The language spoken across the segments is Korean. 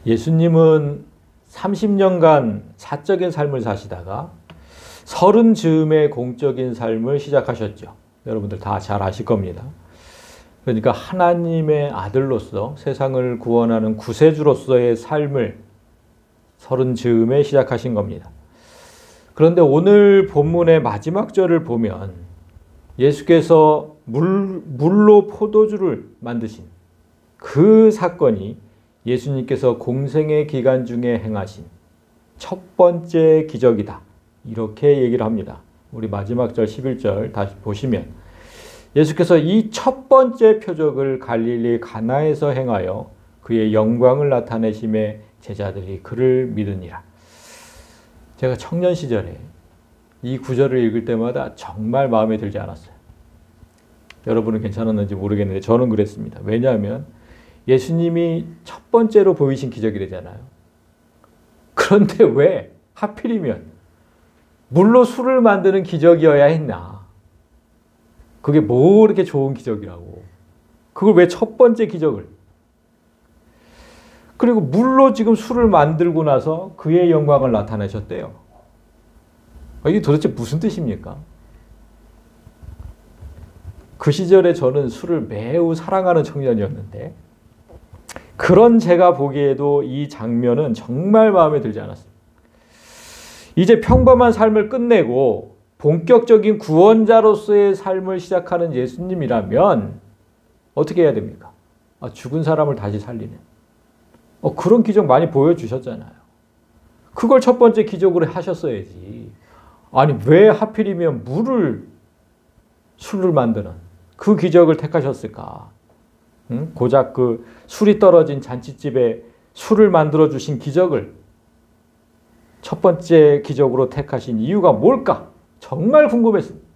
예수님은 30년간 사적인 삶을 사시다가 30 즈음에 공적인 삶을 시작하셨죠. 여러분들 다 잘 아실 겁니다. 그러니까 하나님의 아들로서 세상을 구원하는 구세주로서의 삶을 30 즈음에 시작하신 겁니다. 그런데 오늘 본문의 마지막 절을 보면 예수께서 물로 포도주를 만드신 그 사건이 예수님께서 공생의 기간 중에 행하신 첫 번째 기적이다. 이렇게 얘기를 합니다. 우리 마지막 절 11절 다시 보시면 예수께서 이 첫 번째 표적을 갈릴리 가나에서 행하여 그의 영광을 나타내심에 제자들이 그를 믿으니라. 제가 청년 시절에 이 구절을 읽을 때마다 정말 마음에 들지 않았어요. 여러분은 괜찮았는지 모르겠는데 저는 그랬습니다. 왜냐하면 예수님이 첫 번째로 보이신 기적이래잖아요. 그런데 왜 하필이면 물로 술을 만드는 기적이어야 했나? 그게 뭐 이렇게 좋은 기적이라고. 그걸 왜 첫 번째 기적을? 그리고 물로 지금 술을 만들고 나서 그의 영광을 나타내셨대요. 이게 도대체 무슨 뜻입니까? 그 시절에 저는 술을 매우 사랑하는 청년이었는데 그런 제가 보기에도 이 장면은 정말 마음에 들지 않았습니다. 이제 평범한 삶을 끝내고 본격적인 구원자로서의 삶을 시작하는 예수님이라면 어떻게 해야 됩니까? 죽은 사람을 다시 살리는. 그런 기적 많이 보여주셨잖아요. 그걸 첫 번째 기적으로 하셨어야지. 아니 왜 하필이면 술을 만드는 그 기적을 택하셨을까? 응? 고작 그 술이 떨어진 잔치집에 술을 만들어 주신 기적을 첫 번째 기적으로 택하신 이유가 뭘까? 정말 궁금했습니다.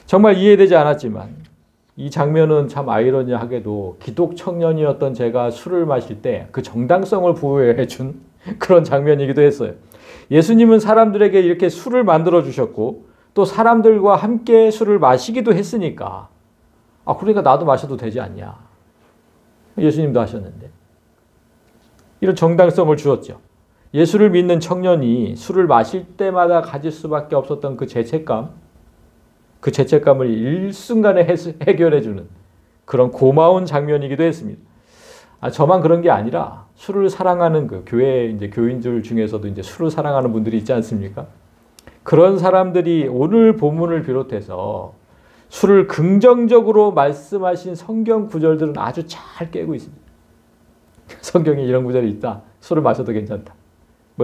정말 이해되지 않았지만 이 장면은 참 아이러니하게도 기독 청년이었던 제가 술을 마실 때 그 정당성을 부여해 준 그런 장면이기도 했어요. 예수님은 사람들에게 이렇게 술을 만들어 주셨고 또 사람들과 함께 술을 마시기도 했으니까 그러니까 나도 마셔도 되지 않냐. 예수님도 하셨는데 이런 정당성을 주었죠. 예수를 믿는 청년이 술을 마실 때마다 가질 수밖에 없었던 그 죄책감을 일순간에 해결해 주는 그런 고마운 장면이기도 했습니다. 저만 그런 게 아니라 술을 사랑하는 그 교회 이제 교인들 중에서도 이제 술을 사랑하는 분들이 있지 않습니까? 그런 사람들이 오늘 본문을 비롯해서 술을 긍정적으로 말씀하신 성경 구절들은 아주 잘 깨고 있습니다. 성경에 이런 구절이 있다. 술을 마셔도 괜찮다.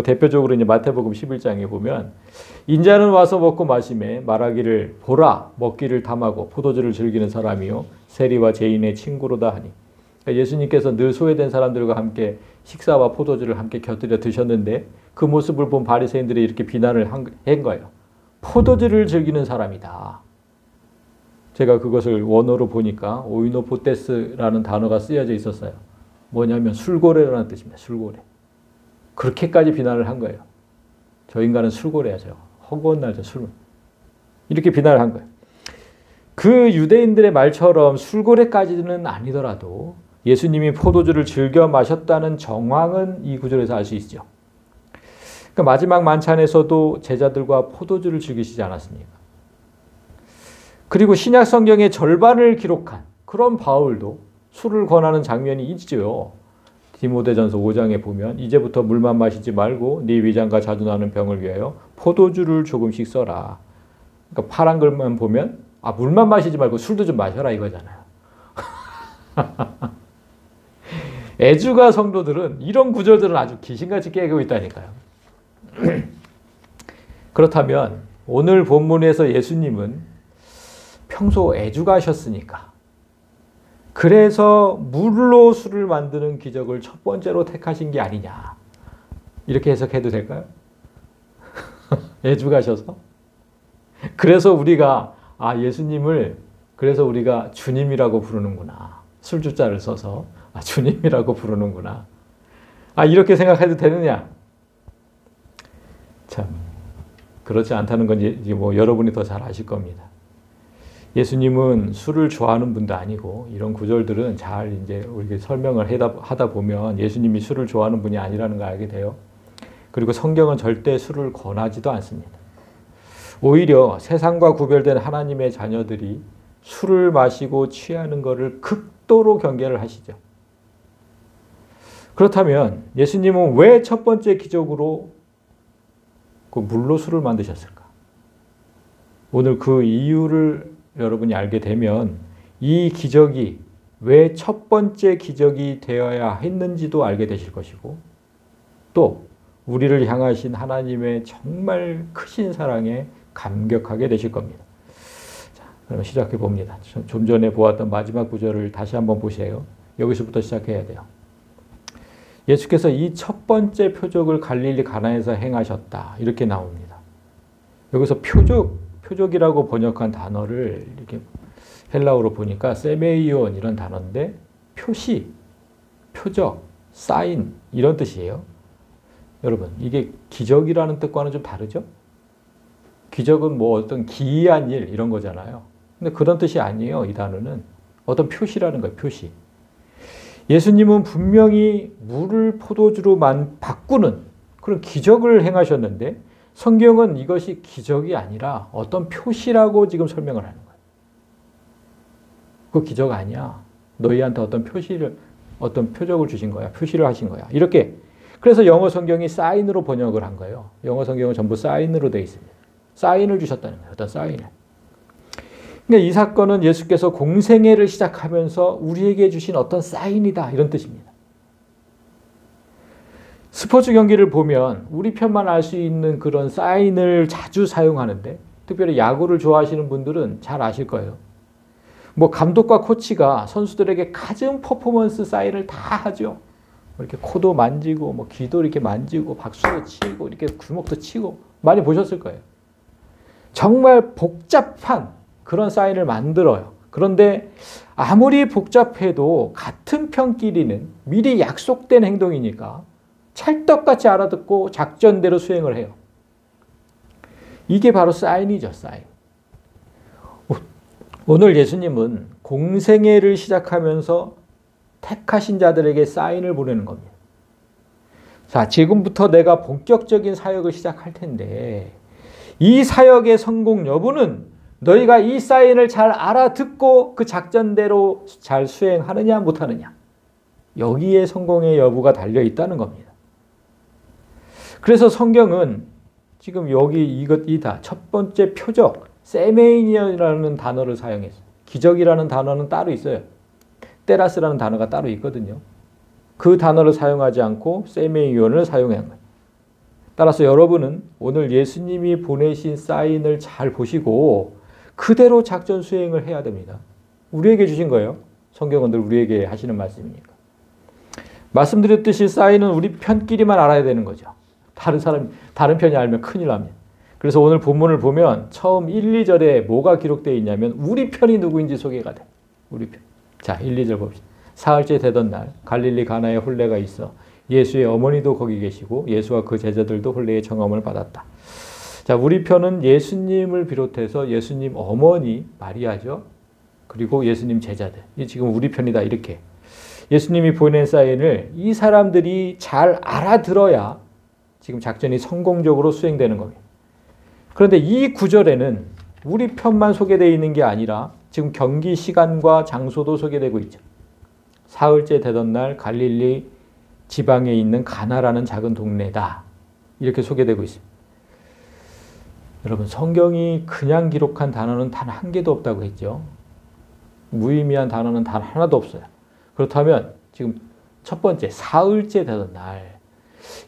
대표적으로 이제 마태복음 11장에 보면 인자는 와서 먹고 마시매 말하기를 보라 먹기를 탐하고 포도주를 즐기는 사람이요 세리와 죄인의 친구로다 하니. 그러니까 예수님께서 늘 소외된 사람들과 함께 식사와 포도주를 함께 곁들여 드셨는데 그 모습을 본 바리새인들이 이렇게 비난을 한 거예요. 포도주를 즐기는 사람이다. 제가 그것을 원어로 보니까 오이노포테스라는 단어가 쓰여져 있었어요. 뭐냐면 술고래라는 뜻입니다. 술고래. 그렇게까지 비난을 한 거예요. 저 인간은 술고래야. 저 허구한 날 저 술. 이렇게 비난을 한 거예요. 그 유대인들의 말처럼 술고래까지는 아니더라도 예수님이 포도주를 즐겨 마셨다는 정황은 이 구절에서 알 수 있죠. 그러니까 마지막 만찬에서도 제자들과 포도주를 즐기시지 않았습니까? 그리고 신약 성경의 절반을 기록한 그런 바울도 술을 권하는 장면이 있죠. 디모데전서 5장에 보면 이제부터 물만 마시지 말고 네 위장과 자주 나는 병을 위하여 포도주를 조금씩 써라. 그러니까 파란 글만 보면 물만 마시지 말고 술도 좀 마셔라 이거잖아요. 애주가 성도들은 이런 구절들은 아주 귀신같이 깨고 있다니까요. 그렇다면 오늘 본문에서 예수님은 평소 애주가셨으니까 그래서 물로 술을 만드는 기적을 첫 번째로 택하신 게 아니냐. 이렇게 해석해도 될까요? 애주가셔서? 그래서 우리가 예수님을 그래서 우리가 주님이라고 부르는구나. 술주자를 써서 주님이라고 부르는구나. 이렇게 생각해도 되느냐? 참 그렇지 않다는 건 여러분이 더 잘 아실 겁니다. 예수님은 술을 좋아하는 분도 아니고 이런 구절들은 잘 이제 우리가 설명을 하다 보면 예수님이 술을 좋아하는 분이 아니라는 걸 알게 돼요. 그리고 성경은 절대 술을 권하지도 않습니다. 오히려 세상과 구별된 하나님의 자녀들이 술을 마시고 취하는 것을 극도로 경계를 하시죠. 그렇다면 예수님은 왜 첫 번째 기적으로 그 물로 술을 만드셨을까? 오늘 그 이유를 여러분이 알게 되면 이 기적이 왜 첫 번째 기적이 되어야 했는지도 알게 되실 것이고 또 우리를 향하신 하나님의 정말 크신 사랑에 감격하게 되실 겁니다. 자, 그럼 시작해 봅니다. 좀 전에 보았던 마지막 구절을 다시 한번 보세요. 여기서부터 시작해야 돼요. 예수께서 이 첫 번째 표적을 갈릴리 가나에서 행하셨다. 이렇게 나옵니다. 여기서 표적이라고 번역한 단어를 이렇게 헬라어로 보니까 세메이온 이런 단어인데 표시, 표적, 사인 이런 뜻이에요. 여러분 이게 기적이라는 뜻과는 좀 다르죠? 기적은 뭐 어떤 기이한 일 이런 거잖아요. 근데 그런 뜻이 아니에요. 이 단어는 어떤 표시라는 거예요. 표시. 예수님은 분명히 물을 포도주로 바꾸는 그런 기적을 행하셨는데 성경은 이것이 기적이 아니라 어떤 표시라고 지금 설명을 하는 거예요. 그 기적 아니야. 너희한테 어떤 표적을 주신 거야. 표시를 하신 거야. 이렇게. 그래서 영어 성경이 사인으로 번역을 한 거예요. 영어 성경은 전부 사인으로 되어 있습니다. 사인을 주셨다는 거예요. 어떤 사인을. 그러니까 이 사건은 예수께서 공생애를 시작하면서 우리에게 주신 어떤 사인이다. 이런 뜻입니다. 스포츠 경기를 보면 우리 편만 알 수 있는 그런 사인을 자주 사용하는데 특별히 야구를 좋아하시는 분들은 잘 아실 거예요. 뭐 감독과 코치가 선수들에게 가진 퍼포먼스 사인을 다 하죠. 이렇게 코도 만지고 뭐 귀도 이렇게 만지고 박수도 치고 이렇게 주먹도 치고 많이 보셨을 거예요. 정말 복잡한 그런 사인을 만들어요. 그런데 아무리 복잡해도 같은 편끼리는 미리 약속된 행동이니까 찰떡같이 알아듣고 작전대로 수행을 해요. 이게 바로 사인이죠. 사인. 오늘 예수님은 공생애를 시작하면서 택하신 자들에게 사인을 보내는 겁니다. 자, 지금부터 내가 본격적인 사역을 시작할 텐데 이 사역의 성공 여부는 너희가 이 사인을 잘 알아듣고 그 작전대로 잘 수행하느냐 못하느냐 여기에 성공의 여부가 달려있다는 겁니다. 그래서 성경은 지금 여기 이다 첫 번째 표적 세메인이라는 단어를 사용했어요. 기적이라는 단어는 따로 있어요. 테라스라는 단어가 따로 있거든요. 그 단어를 사용하지 않고 세메이온을 사용한 거예요. 따라서 여러분은 오늘 예수님이 보내신 사인을 잘 보시고 그대로 작전 수행을 해야 됩니다. 우리에게 주신 거예요. 성경은 늘 우리에게 하시는 말씀이니까. 말씀드렸듯이 사인은 우리 편끼리만 알아야 되는 거죠. 다른 편이 알면 큰일 납니다. 그래서 오늘 본문을 보면 처음 1, 2절에 뭐가 기록되어 있냐면 우리 편이 누구인지 소개가 돼. 우리 편. 자, 1, 2절 봅시다. 사흘째 되던 날 갈릴리 가나에 혼례가 있어 예수의 어머니도 거기 계시고 예수와 그 제자들도 혼례의 청함을 받았다. 자, 우리 편은 예수님을 비롯해서 예수님 어머니 마리아죠. 그리고 예수님 제자들. 이 지금 우리 편이다 이렇게. 예수님이 보낸 사인을 이 사람들이 잘 알아들어야 지금 작전이 성공적으로 수행되는 겁니다. 그런데 이 구절에는 우리 편만 소개되어 있는 게 아니라 지금 경기 시간과 장소도 소개되고 있죠. 사흘째 되던 날 갈릴리 지방에 있는 가나라는 작은 동네다. 이렇게 소개되고 있습니다. 여러분 성경이 그냥 기록한 단어는 단 한 개도 없다고 했죠. 무의미한 단어는 단 하나도 없어요. 그렇다면 지금 첫 번째 사흘째 되던 날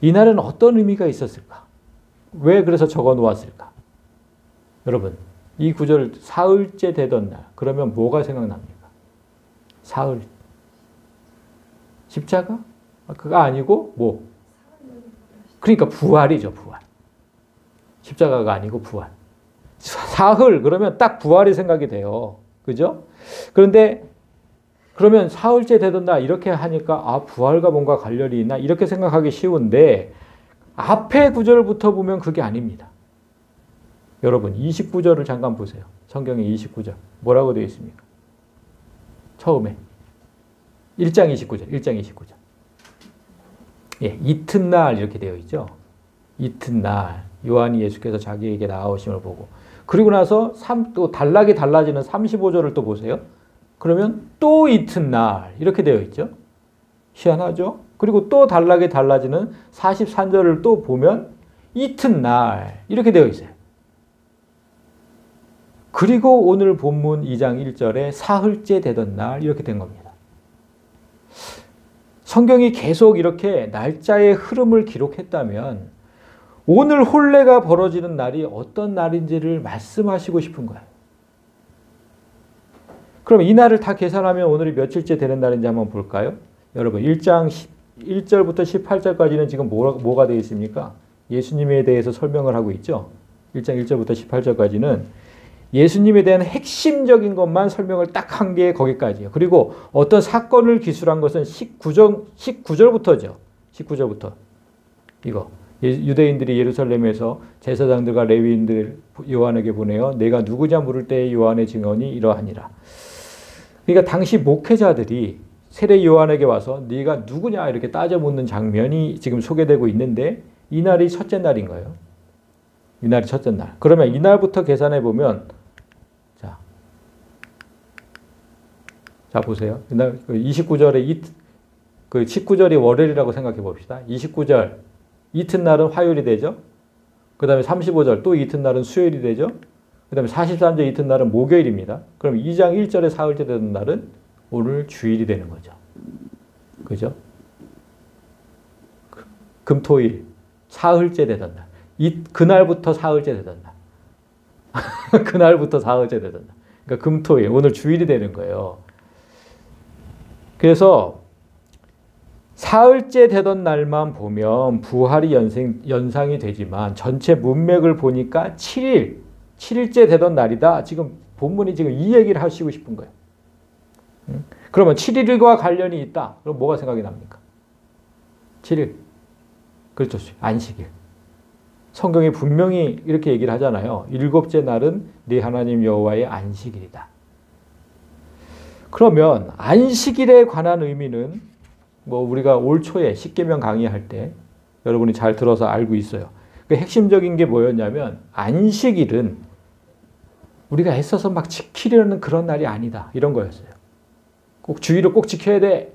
이날은 어떤 의미가 있었을까? 왜 그래서 적어 놓았을까? 여러분 이 구절 사흘째 되던 날 그러면 뭐가 생각납니까? 사흘 십자가? 그거 아니고 뭐? 그러니까 부활이죠. 부활. 십자가가 아니고 부활. 사흘 그러면 딱 부활이 생각이 돼요. 그죠? 그런데 그러면 사흘째 되던 날 이렇게 하니까 아 부활과 뭔가 관련이 있나 이렇게 생각하기 쉬운데 앞에 구절부터 보면 그게 아닙니다. 여러분 29절을 잠깐 보세요. 성경의 29절. 뭐라고 되어 있습니까? 처음에. 1장 29절. 1장 29절. 예, 이튿날 이렇게 되어 있죠. 이튿날 요한이 예수께서 자기에게 나아오심을 보고 그리고 나서 또 단락이 달라지는 35절을 또 보세요. 그러면 또 이튿날 이렇게 되어 있죠. 희한하죠? 그리고 또 단락이 달라지는 43절을 또 보면 이튿날 이렇게 되어 있어요. 그리고 오늘 본문 2장 1절에 사흘째 되던 날 이렇게 된 겁니다. 성경이 계속 이렇게 날짜의 흐름을 기록했다면 오늘 혼례가 벌어지는 날이 어떤 날인지를 말씀하시고 싶은 거예요. 그럼 이 날을 다 계산하면 오늘이 며칠째 되는 날인지 한번 볼까요? 여러분 1장 1절부터 18절까지는 지금 뭐가 되어 있습니까? 예수님에 대해서 설명을 하고 있죠. 1장 1절부터 18절까지는 예수님에 대한 핵심적인 것만 설명을 딱 한 게 거기까지예요. 그리고 어떤 사건을 기술한 것은 19절부터죠. 19절부터. 이거. 유대인들이 예루살렘에서 제사장들과 레위인들 요한에게 보내어 내가 누구냐 물을 때 요한의 증언이 이러하니라. 그러니까 당시 목회자들이 세례 요한에게 와서 네가 누구냐 이렇게 따져 묻는 장면이 지금 소개되고 있는데 이 날이 첫째 날인 거예요. 이 날이 첫째 날. 그러면 이 날부터 계산해 보면 자 보세요. 이날 29절에 19절이 월요일이라고 생각해 봅시다. 29절 이튿날은 화요일이 되죠. 그 다음에 35절 또 이튿날은 수요일이 되죠. 그 다음에 43절 이튿날은 목요일입니다. 그럼 2장 1절에 사흘째 되는 날은 오늘 주일이 되는 거죠. 그죠? 금토일 사흘째 되던 날. 그날부터 사흘째 되던 날. 그날부터 사흘째 되던 날. 그러니까 금토일 오늘 주일이 되는 거예요. 그래서 사흘째 되던 날만 보면 부활이 연상이 되지만 전체 문맥을 보니까 7일째 되던 날이다. 지금 본문이 지금 이 얘기를 하시고 싶은 거예요. 그러면 7일과 관련이 있다. 그럼 뭐가 생각이 납니까? 7일. 그렇죠. 안식일. 성경이 분명히 이렇게 얘기를 하잖아요. 일곱째 날은 네 하나님 여호와의 안식일이다. 그러면 안식일에 관한 의미는 우리가 올 초에 십계명 강의할 때 여러분이 잘 들어서 알고 있어요. 그 핵심적인 게 뭐였냐면 안식일은 우리가 애써서 막 지키려는 그런 날이 아니다. 이런 거였어요. 꼭 주의를 꼭 지켜야 돼.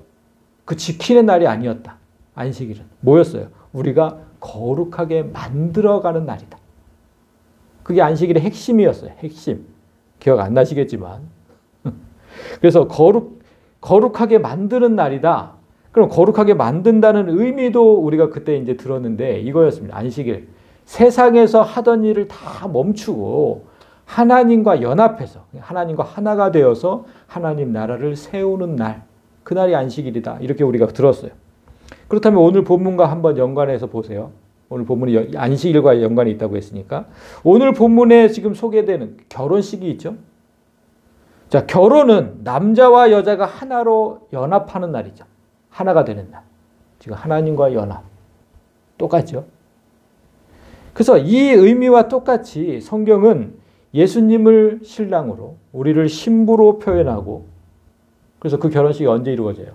그 지키는 날이 아니었다. 안식일은. 뭐였어요? 우리가 거룩하게 만들어가는 날이다. 그게 안식일의 핵심이었어요. 핵심. 기억 안 나시겠지만. 그래서 거룩하게 만드는 날이다. 그럼 거룩하게 만든다는 의미도 우리가 그때 이제 들었는데 이거였습니다. 안식일. 세상에서 하던 일을 다 멈추고 하나님과 연합해서 하나님과 하나가 되어서 하나님 나라를 세우는 날. 그날이 안식일이다. 이렇게 우리가 들었어요. 그렇다면 오늘 본문과 한번 연관해서 보세요. 오늘 본문이 안식일과 연관이 있다고 했으니까 오늘 본문에 지금 소개되는 결혼식이 있죠. 자, 결혼은 남자와 여자가 하나로 연합하는 날이죠. 하나가 되는 날. 지금 하나님과 연합. 똑같죠. 그래서 이 의미와 똑같이 성경은 예수님을 신랑으로 우리를 신부로 표현하고 그래서 그 결혼식이 언제 이루어져요?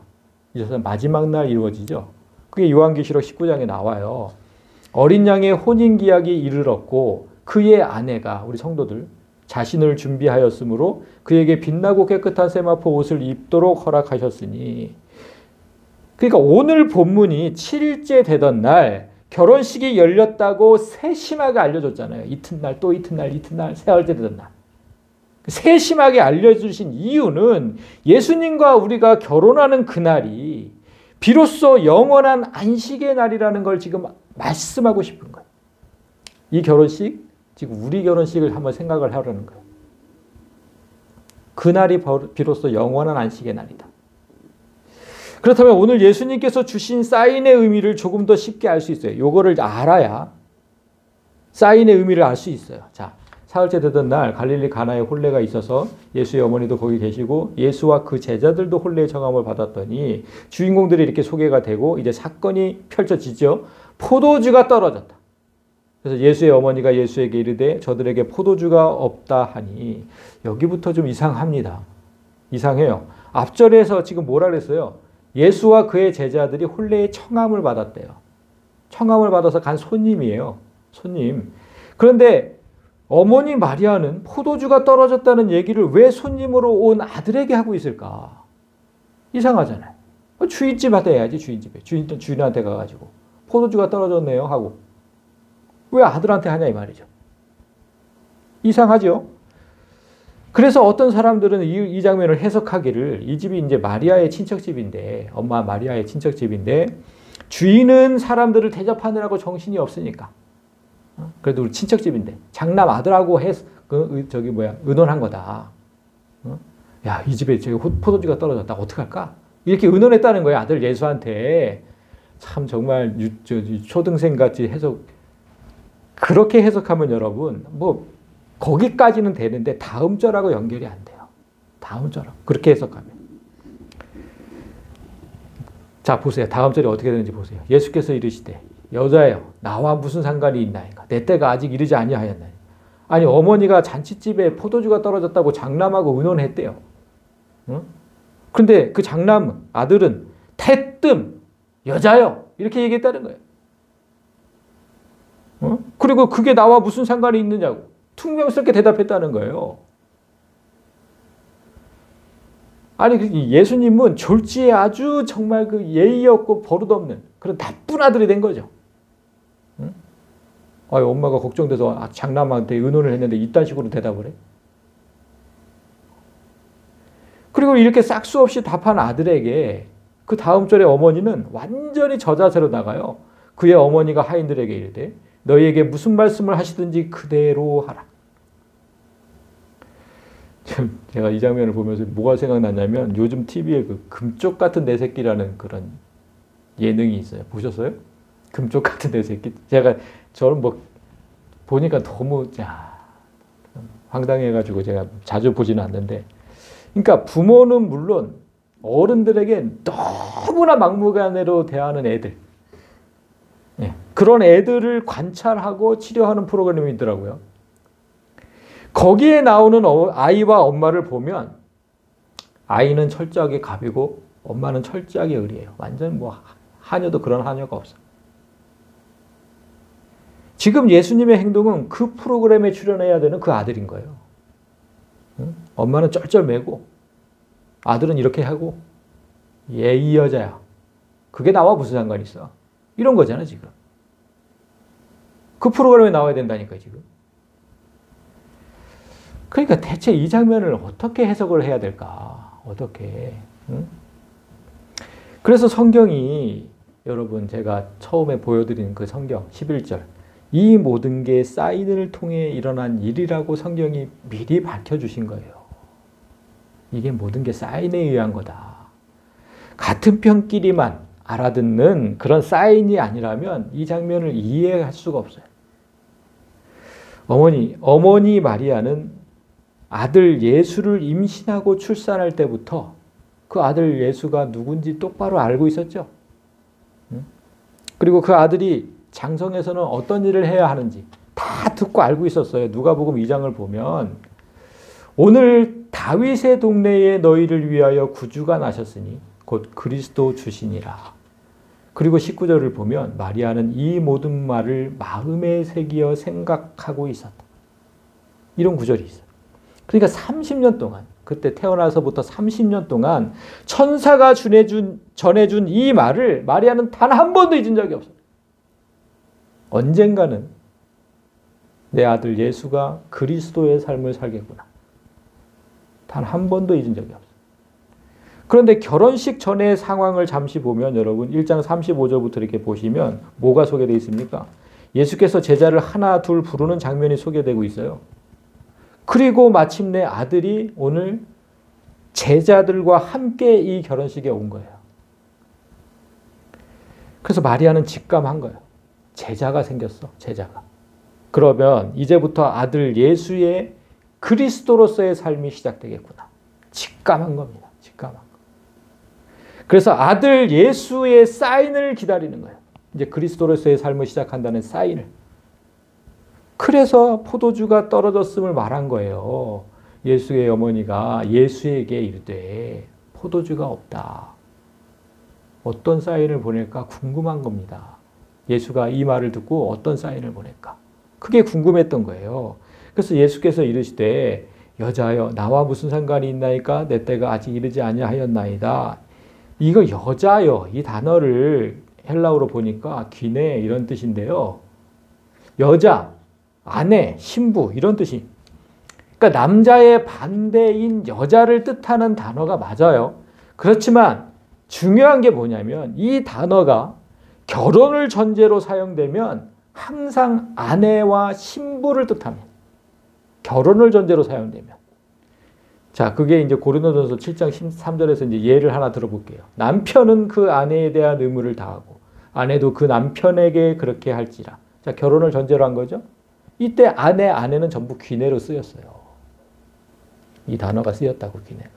이제 마지막 날 이루어지죠. 그게 요한계시록 19장에 나와요. 어린 양의 혼인기약이 이르렀고 그의 아내가 우리 성도들 자신을 준비하였으므로 그에게 빛나고 깨끗한 세마포 옷을 입도록 허락하셨으니 그러니까 오늘 본문이 7일째 되던 날 결혼식이 열렸다고 세심하게 알려줬잖아요. 이튿날 또 이튿날 사흘째 되던 날. 세심하게 알려주신 이유는 예수님과 우리가 결혼하는 그날이 비로소 영원한 안식의 날이라는 걸 지금 말씀하고 싶은 거예요. 이 결혼식, 지금 우리 결혼식을 한번 생각을 하려는 거예요. 그날이 비로소 영원한 안식의 날이다. 그렇다면 오늘 예수님께서 주신 사인의 의미를 조금 더 쉽게 알 수 있어요. 요거를 알아야 사인의 의미를 알 수 있어요. 자, 사흘째 되던 날 갈릴리 가나에 혼례가 있어서 예수의 어머니도 거기 계시고 예수와 그 제자들도 혼례의 청함을 받았더니 주인공들이 이렇게 소개가 되고 이제 사건이 펼쳐지죠. 포도주가 떨어졌다. 그래서 예수의 어머니가 예수에게 이르되 저들에게 포도주가 없다 하니 여기부터 좀 이상합니다. 이상해요. 앞절에서 지금 뭐라 그랬어요? 예수와 그의 제자들이 혼례의 청함을 받았대요. 청함을 받아서 간 손님이에요. 손님. 그런데 어머니 마리아는 포도주가 떨어졌다는 얘기를 왜 손님으로 온 아들에게 하고 있을까? 이상하잖아요. 주인집한테 해야지, 주인집에. 주인한테 가가지고. 포도주가 떨어졌네요 하고. 왜 아들한테 하냐 이 말이죠. 이상하죠? 그래서 어떤 사람들은 이 장면을 해석하기를 이 집이 이제 마리아의 친척집인데, 엄마 마리아의 친척집인데, 주인은 사람들을 대접하느라고 정신이 없으니까. 그래도 우리 친척집인데, 장남 아들하고 의논한 거다. 야, 이 집에 저기 포도주가 떨어졌다. 어떡할까? 이렇게 의논했다는 거예요. 아들 예수한테. 참 정말 초등생 같이 그렇게 해석하면 여러분, 뭐, 거기까지는 되는데 다음 절하고 연결이 안 돼요. 다음 절하고. 그렇게 해석하면. 자, 보세요. 다음 절이 어떻게 되는지 보세요. 예수께서 이르시되 여자여 나와 무슨 상관이 있나이까? 내 때가 아직 이르지 아니하였나니. 아니 어머니가 잔치집에 포도주가 떨어졌다고 장남하고 의논했대요. 응? 근데 그 장남 아들은 태뜸 여자여 이렇게 얘기했다는 거예요. 그리고 그게 나와 무슨 상관이 있느냐고 퉁명스럽게 대답했다는 거예요. 아니 예수님은 졸지에 아주 정말 그 예의 없고 버릇없는 그런 나쁜 아들이 된 거죠. 응? 엄마가 걱정돼서 장남한테 의논을 했는데 이딴 식으로 대답을 해. 그리고 이렇게 싹수 없이 답한 아들에게 그 다음 절에 어머니는 완전히 저자세로 나가요. 그의 어머니가 하인들에게 이르되 너희에게 무슨 말씀을 하시든지 그대로 하라. 제가 이 장면을 보면서 뭐가 생각났냐면 요즘 TV에 그 금쪽 같은 내 새끼라는 그런 예능이 있어요. 보셨어요? 금쪽 같은 내 새끼. 저는 뭐 보니까 너무 황당해가지고 제가 자주 보지는 않는데, 그러니까 부모는 물론 어른들에게 너무나 막무가내로 대하는 애들, 그런 애들을 관찰하고 치료하는 프로그램이 있더라고요. 거기에 나오는 아이와 엄마를 보면 아이는 철저하게 갑이고 엄마는 철저하게 의리예요. 완전 뭐 하녀도 그런 하녀가 없어. 지금 예수님의 행동은 그 프로그램에 출연해야 되는 그 아들인 거예요. 엄마는 쩔쩔매고 아들은 이렇게 하고 이 여자야. 그게 나와 무슨 상관이 있어. 이런 거잖아 지금. 그 프로그램에 나와야 된다니까 지금. 그러니까 대체 이 장면을 어떻게 해석을 해야 될까? 어떻게? 응? 그래서 성경이 여러분 제가 처음에 보여드린 그 성경 11절 이 모든 게 사인을 통해 일어난 일이라고 성경이 미리 밝혀주신 거예요. 이게 모든 게 사인에 의한 거다. 같은 편끼리만 알아듣는 그런 사인이 아니라면 이 장면을 이해할 수가 없어요. 어머니 마리아는 아들 예수를 임신하고 출산할 때부터 그 아들 예수가 누군지 똑바로 알고 있었죠. 그리고 그 아들이 장성에서는 어떤 일을 해야 하는지 다 듣고 알고 있었어요. 누가복음 2장을 보면 오늘 다윗의 동네에 너희를 위하여 구주가 나셨으니 곧 그리스도 주시니라. 그리고 19절을 보면 마리아는 이 모든 말을 마음에 새기어 생각하고 있었다. 이런 구절이 있어요. 그러니까 30년 동안 그때 태어나서부터 30년 동안 천사가 전해준 이 말을 마리아는 단 한 번도 잊은 적이 없어요. 언젠가는 내 아들 예수가 그리스도의 삶을 살겠구나. 단 한 번도 잊은 적이 없어요. 그런데 결혼식 전의 상황을 잠시 보면 여러분 1장 35절부터 이렇게 보시면 뭐가 소개되어 있습니까? 예수께서 제자를 하나 둘 부르는 장면이 소개되고 있어요. 그리고 마침내 아들이 오늘 제자들과 함께 이 결혼식에 온 거예요. 그래서 마리아는 직감한 거예요. 제자가 생겼어. 제자가. 그러면 이제부터 아들 예수의 그리스도로서의 삶이 시작되겠구나. 직감한 겁니다. 직감한 거. 그래서 아들 예수의 사인을 기다리는 거예요. 이제 그리스도로서의 삶을 시작한다는 사인을. 그래서 포도주가 떨어졌음을 말한 거예요. 예수의 어머니가 예수에게 이르되 포도주가 없다. 어떤 사인을 보낼까 궁금한 겁니다. 예수가 이 말을 듣고 어떤 사인을 보낼까? 그게 궁금했던 거예요. 그래서 예수께서 이르시되 여자여 나와 무슨 상관이 있나이까? 내 때가 아직 이르지 아니하였나이다. 이거 여자여 이 단어를 헬라어로 보니까 귀내 이런 뜻인데요. 여자, 아내, 신부 이런 뜻이. 그러니까 남자의 반대인 여자를 뜻하는 단어가 맞아요. 그렇지만 중요한 게 뭐냐면 이 단어가 결혼을 전제로 사용되면 항상 아내와 신부를 뜻합니다. 결혼을 전제로 사용되면. 자, 그게 이제 고린도전서 7장 13절에서 이제 예를 하나 들어볼게요. 남편은 그 아내에 대한 의무를 다하고 아내도 그 남편에게 그렇게 할지라. 자, 결혼을 전제로 한 거죠. 이때 아내는 전부 귀내로 쓰였어요. 이 단어가 쓰였다고 귀내가.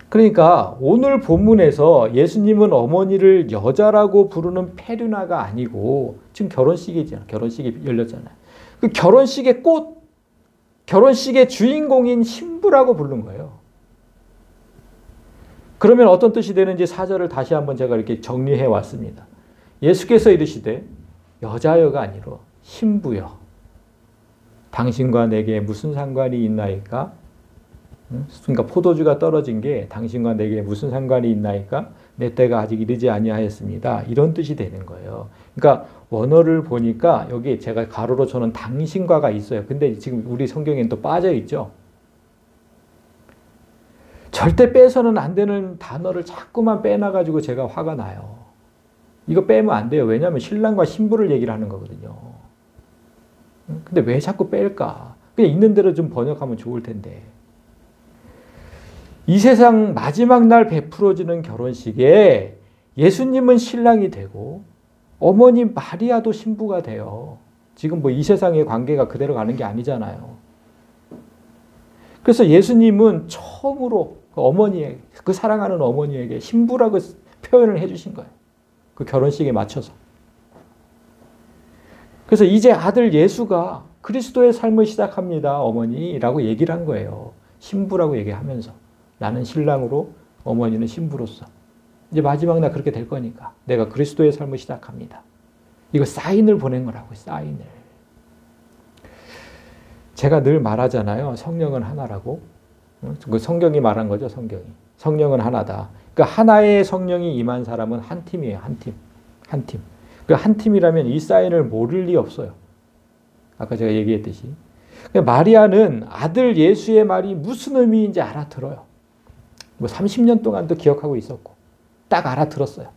그러니까 오늘 본문에서 예수님은 어머니를 여자라고 부르는 페류나가 아니고 지금 결혼식이잖아요. 결혼식이 열렸잖아요. 그 결혼식의 꽃, 결혼식의 주인공인 신부라고 부른 거예요. 그러면 어떤 뜻이 되는지 4절을 다시 한번 제가 이렇게 정리해 왔습니다. 예수께서 이르시되 여자여가 아니로 신부여 당신과 내게 무슨 상관이 있나이까? 그러니까 포도주가 떨어진 게 당신과 내게 무슨 상관이 있나이까? 내 때가 아직 이르지 아니하였습니다. 이런 뜻이 되는 거예요. 그러니까 원어를 보니까 여기 제가 가로로 쳐놓은 당신과가 있어요. 근데 지금 우리 성경에는 또 빠져 있죠. 절대 빼서는 안 되는 단어를 자꾸만 빼놔가지고 제가 화가 나요. 이거 빼면 안 돼요. 왜냐하면 신랑과 신부를 얘기를 하는 거거든요. 근데 왜 자꾸 뺄까? 그냥 있는 대로 좀 번역하면 좋을 텐데. 이 세상 마지막 날 베풀어지는 결혼식에 예수님은 신랑이 되고 어머니 마리아도 신부가 돼요. 지금 뭐 이 세상의 관계가 그대로 가는 게 아니잖아요. 그래서 예수님은 처음으로 그 어머니에게, 그 사랑하는 어머니에게 신부라고 표현을 해주신 거예요. 그 결혼식에 맞춰서. 그래서 이제 아들 예수가 그리스도의 삶을 시작합니다. 어머니라고 얘기를 한 거예요. 신부라고 얘기하면서. 나는 신랑으로 어머니는 신부로서. 이제 마지막 날 그렇게 될 거니까 내가 그리스도의 삶을 시작합니다. 이거 사인을 보낸 거라고요. 사인을. 제가 늘 말하잖아요. 성령은 하나라고. 그 성경이 말한 거죠. 성경이. 성령은 하나다. 그러니까 하나의 성령이 임한 사람은 한 팀이에요. 한 팀. 한 팀. 그 한 팀이라면 이 사인을 모를 리 없어요. 아까 제가 얘기했듯이. 마리아는 아들 예수의 말이 무슨 의미인지 알아들어요. 뭐 30년 동안도 기억하고 있었고 딱 알아들었어요.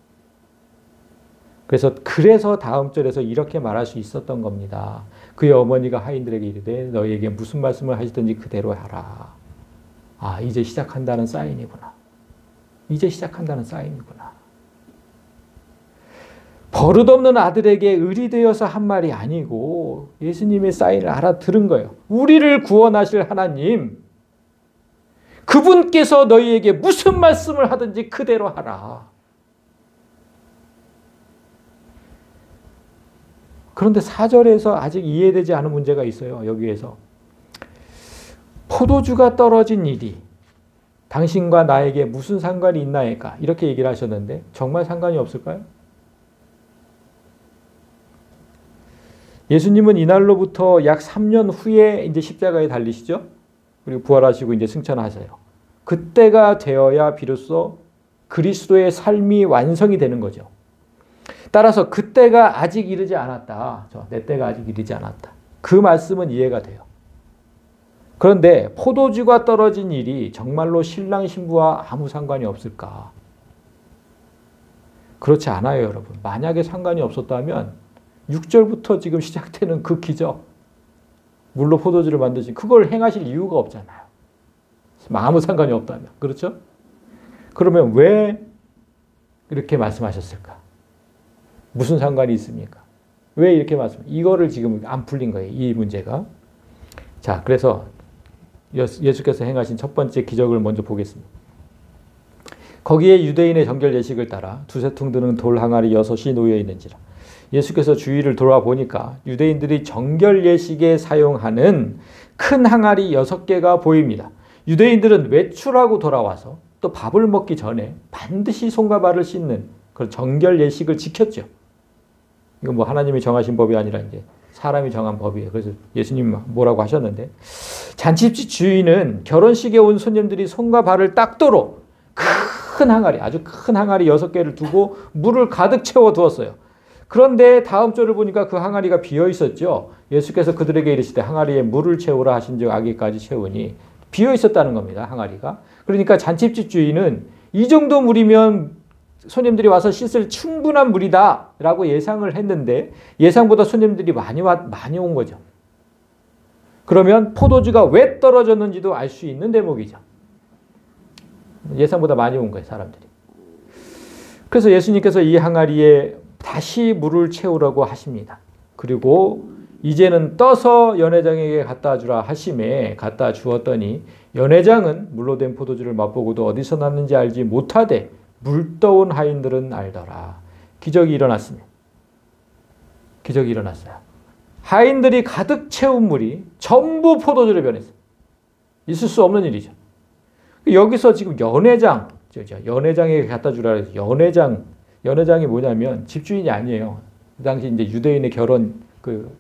그래서 다음 절에서 이렇게 말할 수 있었던 겁니다. 그의 어머니가 하인들에게 이르되 너희에게 무슨 말씀을 하시든지 그대로 하라. 아, 이제 시작한다는 사인이구나. 이제 시작한다는 사인이구나. 버릇없는 아들에게 의리 되어서 한 말이 아니고 예수님의 사인을 알아들은 거예요. 우리를 구원하실 하나님, 그분께서 너희에게 무슨 말씀을 하든지 그대로 하라. 그런데 4절에서 아직 이해되지 않은 문제가 있어요. 여기에서. 포도주가 떨어진 일이 당신과 나에게 무슨 상관이 있나이까? 이렇게 얘기를 하셨는데 정말 상관이 없을까요? 예수님은 이날로부터 약 3년 후에 이제 십자가에 달리시죠. 그리고 부활하시고 이제 승천하세요. 그때가 되어야 비로소 그리스도의 삶이 완성이 되는 거죠. 따라서 그때가 아직 이르지 않았다. 내 때가 아직 이르지 않았다. 그 말씀은 이해가 돼요. 그런데 포도주가 떨어진 일이 정말로 신랑 신부와 아무 상관이 없을까? 그렇지 않아요, 여러분. 만약에 상관이 없었다면 6절부터 지금 시작되는 그 기적, 물로 포도주를 만드신 그걸 행하실 이유가 없잖아요. 아무 상관이 없다면. 그렇죠? 그러면 왜 이렇게 말씀하셨을까? 무슨 상관이 있습니까? 왜 이렇게 이거를 지금 안 풀린 거예요. 이 문제가. 자, 그래서 예수께서 행하신 첫 번째 기적을 먼저 보겠습니다. 거기에 유대인의 정결 예식을 따라 두세 통 드는 돌 항아리 6이 놓여 있는지라. 예수께서 주위를 돌아보니까 유대인들이 정결 예식에 사용하는 큰 항아리 6개가 보입니다. 유대인들은 외출하고 돌아와서 또 밥을 먹기 전에 반드시 손과 발을 씻는 그런 정결 예식을 지켰죠. 이건 뭐 하나님이 정하신 법이 아니라 이제 사람이 정한 법이에요. 그래서 예수님 뭐라고 하셨는데, 잔치집 주인은 결혼식에 온 손님들이 손과 발을 닦도록 큰 항아리, 아주 큰 항아리 6개를 두고 물을 가득 채워 두었어요. 그런데 다음 절을 보니까 그 항아리가 비어 있었죠. 예수께서 그들에게 이르시되 항아리에 물을 채우라 하신즉 아기까지 채우니 비어 있었다는 겁니다. 항아리가. 그러니까 잔치집 주인은 이 정도 물이면 손님들이 와서 씻을 충분한 물이다 라고 예상을 했는데 예상보다 손님들이 많이 온 거죠. 그러면 포도주가 왜 떨어졌는지도 알 수 있는 대목이죠. 예상보다 많이 온 거예요, 사람들이. 그래서 예수님께서 이 항아리에 다시 물을 채우라고 하십니다. 그리고 이제는 떠서 연회장에게 갖다 주라 하심에 갖다 주었더니 연회장은 물로 된 포도주를 맛보고도 어디서 났는지 알지 못하되 물떠온 하인들은 알더라. 기적이 일어났습니다. 기적이 일어났어요. 하인들이 가득 채운 물이 전부 포도주로 변했어요. 있을 수 없는 일이죠. 여기서 지금 연회장에게 갖다 주라 해서 연회장이 뭐냐면 집주인이 아니에요. 그 당시 이제 유대인의 결혼 그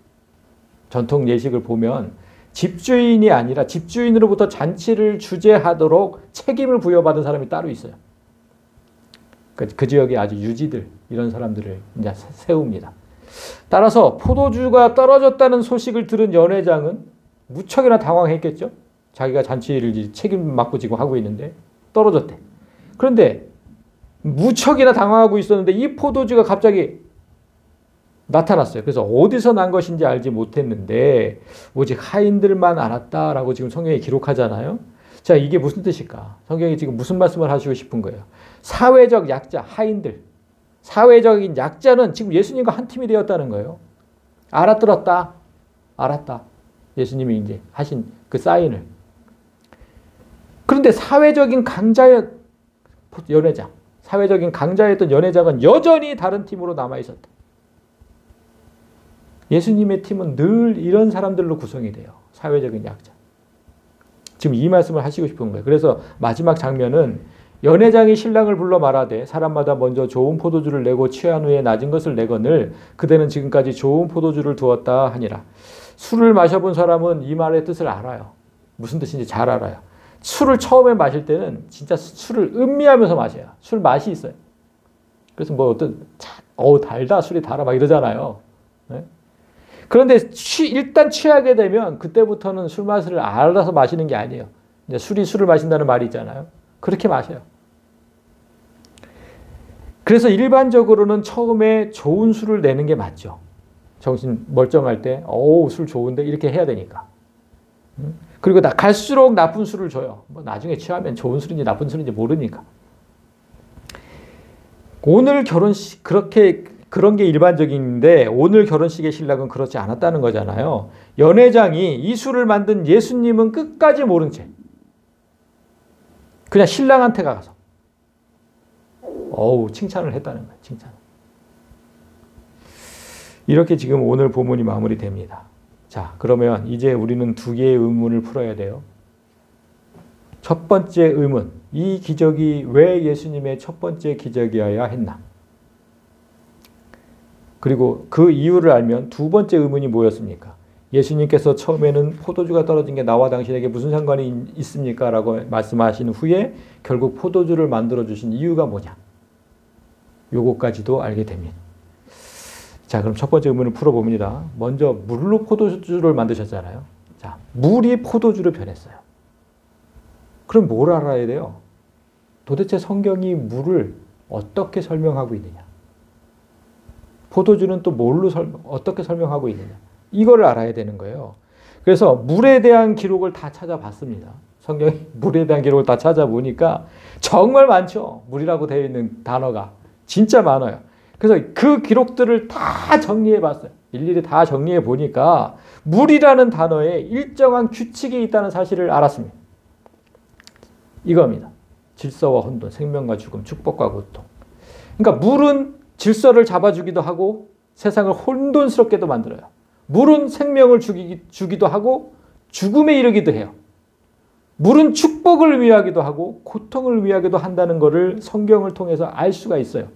전통 예식을 보면 집주인이 아니라 집주인으로부터 잔치를 주재하도록 책임을 부여받은 사람이 따로 있어요. 그 지역에 아주 유지들 이런 사람들을 이제 세웁니다. 따라서 포도주가 떨어졌다는 소식을 들은 연회장은 무척이나 당황했겠죠. 자기가 잔치를 책임 맡고 지금 하고 있는데 떨어졌대. 그런데 무척이나 당황하고 있었는데 이 포도주가 갑자기 나타났어요. 그래서 어디서 난 것인지 알지 못했는데 오직 하인들만 알았다라고 지금 성경에 기록하잖아요. 자, 이게 무슨 뜻일까? 성경이 지금 무슨 말씀을 하시고 싶은 거예요? 사회적 약자, 하인들. 사회적인 약자는 지금 예수님과 한 팀이 되었다는 거예요. 알았다. 예수님이 이제 하신 그 사인을. 그런데 사회적인 강자였던 연회장은 여전히 다른 팀으로 남아 있었다. 예수님의 팀은 늘 이런 사람들로 구성이 돼요. 사회적인 약자. 지금 이 말씀을 하시고 싶은 거예요. 그래서 마지막 장면은 연회장이 신랑을 불러 말하되 사람마다 먼저 좋은 포도주를 내고 취한 후에 낮은 것을 내거늘 그대는 지금까지 좋은 포도주를 두었다 하니라. 술을 마셔본 사람은 이 말의 뜻을 알아요. 무슨 뜻인지 잘 알아요. 술을 처음에 마실 때는 진짜 술을 음미하면서 마셔요. 술 맛이 있어요. 그래서 뭐 어떤 달다, 술이 달아 막 이러잖아요. 네? 그런데 일단 취하게 되면 그때부터는 술 맛을 알아서 마시는 게 아니에요. 이제 술을 마신다는 말이 있잖아요. 그렇게 마셔요. 그래서 일반적으로는 처음에 좋은 술을 내는 게 맞죠. 정신 멀쩡할 때, 술 좋은데 이렇게 해야 되니까. 그리고 갈수록 나쁜 술을 줘요. 뭐 나중에 취하면 좋은 술인지 나쁜 술인지 모르니까. 오늘 결혼식 그런 게 일반적인데 오늘 결혼식의 신랑은 그렇지 않았다는 거잖아요. 연회장이 이 술을 만든 예수님은 끝까지 모른 채 그냥 신랑한테 가서 칭찬을 했다는 거예요. 칭찬. 이렇게 지금 오늘 본문이 마무리됩니다. 자, 그러면 이제 우리는 2개의 의문을 풀어야 돼요. 첫 번째 의문, 이 기적이 왜 예수님의 첫 번째 기적이어야 했나? 그리고 그 이유를 알면 두 번째 의문이 뭐였습니까? 예수님께서 처음에는 포도주가 떨어진 게 나와 당신에게 무슨 상관이 있습니까? 라고 말씀하신 후에 결국 포도주를 만들어주신 이유가 뭐냐? 요거까지도 알게 됩니다. 자, 그럼 첫 번째 의문을 풀어봅니다. 먼저 물로 포도주를 만드셨잖아요. 자, 물이 포도주로 변했어요. 그럼 뭘 알아야 돼요? 도대체 성경이 물을 어떻게 설명하고 있느냐? 포도주는 또 어떻게 설명하고 있느냐? 이거를 알아야 되는 거예요. 그래서 물에 대한 기록을 다 찾아봤습니다. 성경이 물에 대한 기록을 다 찾아보니까 정말 많죠. 물이라고 되어 있는 단어가 진짜 많아요. 그래서 그 기록들을 다 정리해 봤어요. 일일이 다 정리해 보니까 물이라는 단어에 일정한 규칙이 있다는 사실을 알았습니다. 이겁니다. 질서와 혼돈, 생명과 죽음, 축복과 고통. 그러니까 물은 질서를 잡아주기도 하고 세상을 혼돈스럽게도 만들어요. 물은 생명을 주기도 하고 죽음에 이르기도 해요. 물은 축복을 의미하기도 하고 고통을 의미하기도 한다는 것을 성경을 통해서 알 수가 있어요.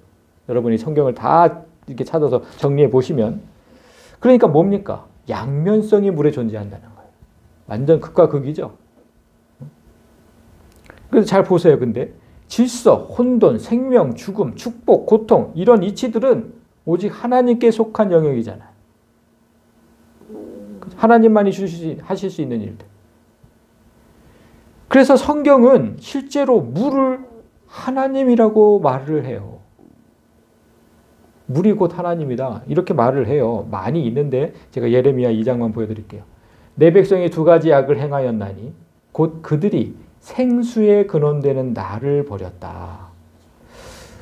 여러분이 성경을 다 이렇게 찾아서 정리해 보시면. 그러니까 뭡니까? 양면성이 물에 존재한다는 거예요. 완전 극과 극이죠. 그래서 잘 보세요. 근데 질서, 혼돈, 생명, 죽음, 축복, 고통 이런 이치들은 오직 하나님께 속한 영역이잖아요. 하나님만이 하실 수 있는 일들. 그래서 성경은 실제로 물을 하나님이라고 말을 해요. 물이 곧 하나님이다. 이렇게 말을 해요. 많이 있는데 제가 예레미야 2장만 보여드릴게요. 내 백성이 두 가지 악을 행하였나니 곧 그들이 생수의 근원되는 나를 버렸다.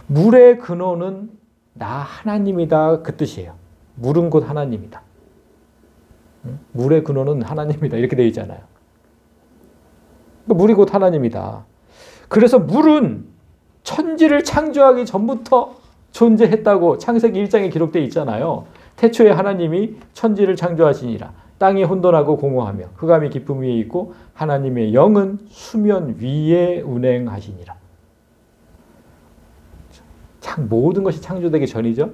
물의 근원은 나 하나님이다 그 뜻이에요. 물은 곧 하나님이다. 물의 근원은 하나님이다 이렇게 되어 있잖아요. 물이 곧 하나님이다. 그래서 물은 천지를 창조하기 전부터 존재했다고 창세기 1장에 기록되어 있잖아요. 태초에 하나님이 천지를 창조하시니라. 땅이 혼돈하고 공허하며 흑암이 깊음 위에 있고 하나님의 영은 수면 위에 운행하시니라. 모든 것이 창조되기 전이죠.